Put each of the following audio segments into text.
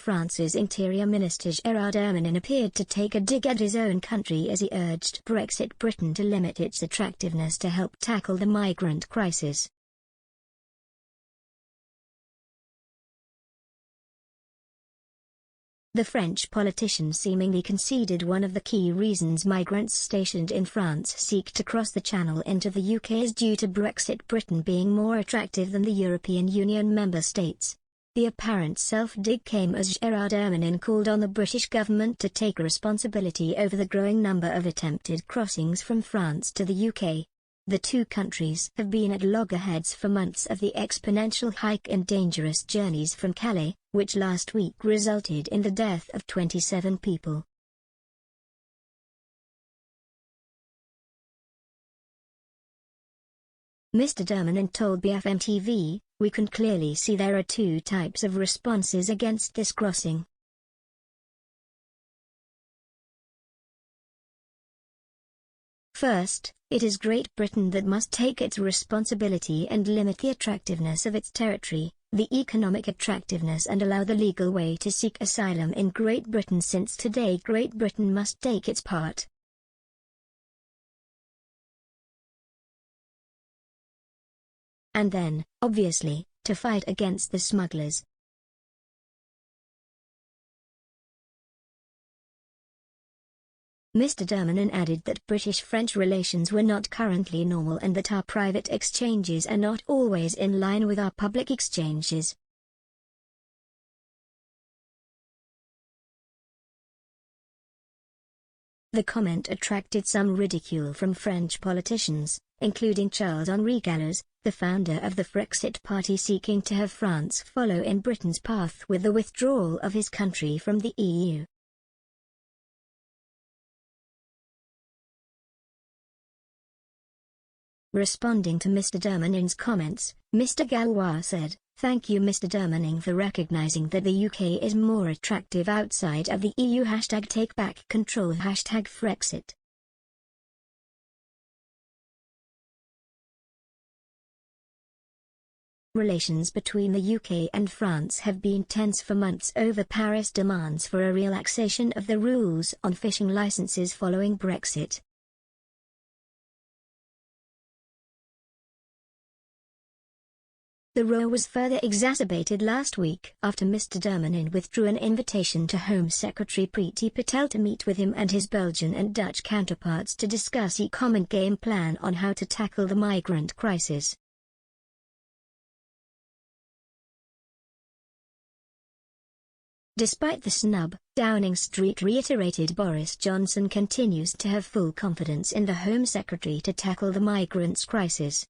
France's Interior Minister Gérald Dermanin appeared to take a dig at his own country as he urged Brexit Britain to limit its attractiveness to help tackle the migrant crisis. The French politician seemingly conceded one of the key reasons migrants stationed in France seek to cross the Channel into the UK is due to Brexit Britain being more attractive than the European Union member states. The apparent self-dig came as Gérald Dermanin called on the British government to take responsibility over the growing number of attempted crossings from France to the UK. The two countries have been at loggerheads for months of the exponential hike in dangerous journeys from Calais, which last week resulted in the death of 27 people. Mr. Dermanin told BFM TV, "We can clearly see there are two types of responses against this crossing. First, it is Great Britain that must take its responsibility and limit the attractiveness of its territory, the economic attractiveness, and allow the legal way to seek asylum in Great Britain, since today Great Britain must take its part. And then, obviously, to fight against the smugglers." Mr. Dermanin added that British-French relations were not currently normal and that our private exchanges are not always in line with our public exchanges. The comment attracted some ridicule from French politicians, including Charles-Henri Gallois, the founder of the Brexit party, seeking to have France follow in Britain's path with the withdrawal of his country from the EU. Responding to Mr. Dermanin's comments, Mr. Gallois said, "Thank you Mr. Dermanin for recognizing that the UK is more attractive outside of the EU. #Take back control #Frexit." Relations between the UK and France have been tense for months over Paris' demands for a relaxation of the rules on fishing licenses following Brexit. The row was further exacerbated last week after Mr. Dermanin withdrew an invitation to Home Secretary Priti Patel to meet with him and his Belgian and Dutch counterparts to discuss a common game plan on how to tackle the migrant crisis. Despite the snub, Downing Street reiterated Boris Johnson continues to have full confidence in the Home Secretary to tackle the migrants' crisis.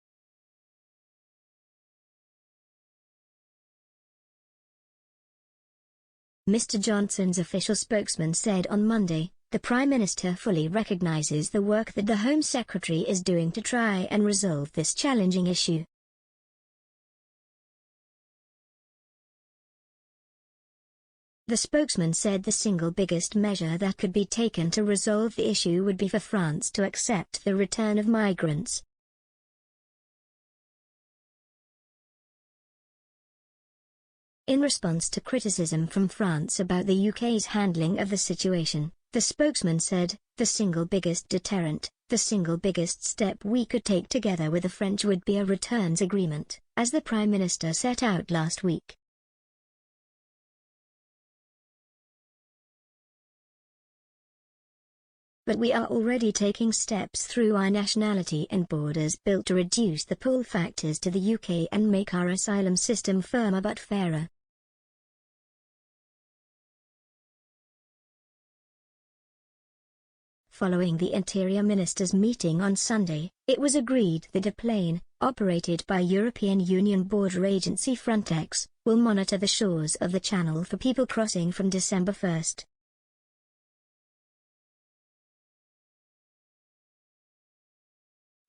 Mr. Johnson's official spokesman said on Monday, "The Prime Minister fully recognizes the work that the Home Secretary is doing to try and resolve this challenging issue." The spokesman said the single biggest measure that could be taken to resolve the issue would be for France to accept the return of migrants. In response to criticism from France about the UK's handling of the situation, the spokesman said, "The single biggest deterrent, the single biggest step we could take together with the French would be a returns agreement, as the Prime Minister set out last week." But we are already taking steps through our Nationality and Borders Bill to reduce the pull factors to the UK and make our asylum system firmer but fairer. Following the Interior Minister's meeting on Sunday, it was agreed that a plane, operated by European Union border agency Frontex, will monitor the shores of the Channel for people crossing from December 1.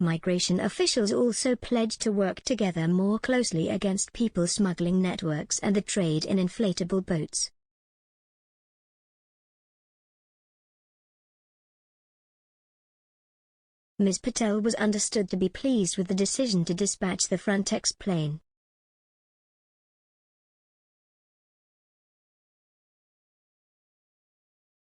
Migration officials also pledged to work together more closely against people smuggling networks and the trade in inflatable boats. Ms. Patel was understood to be pleased with the decision to dispatch the Frontex plane.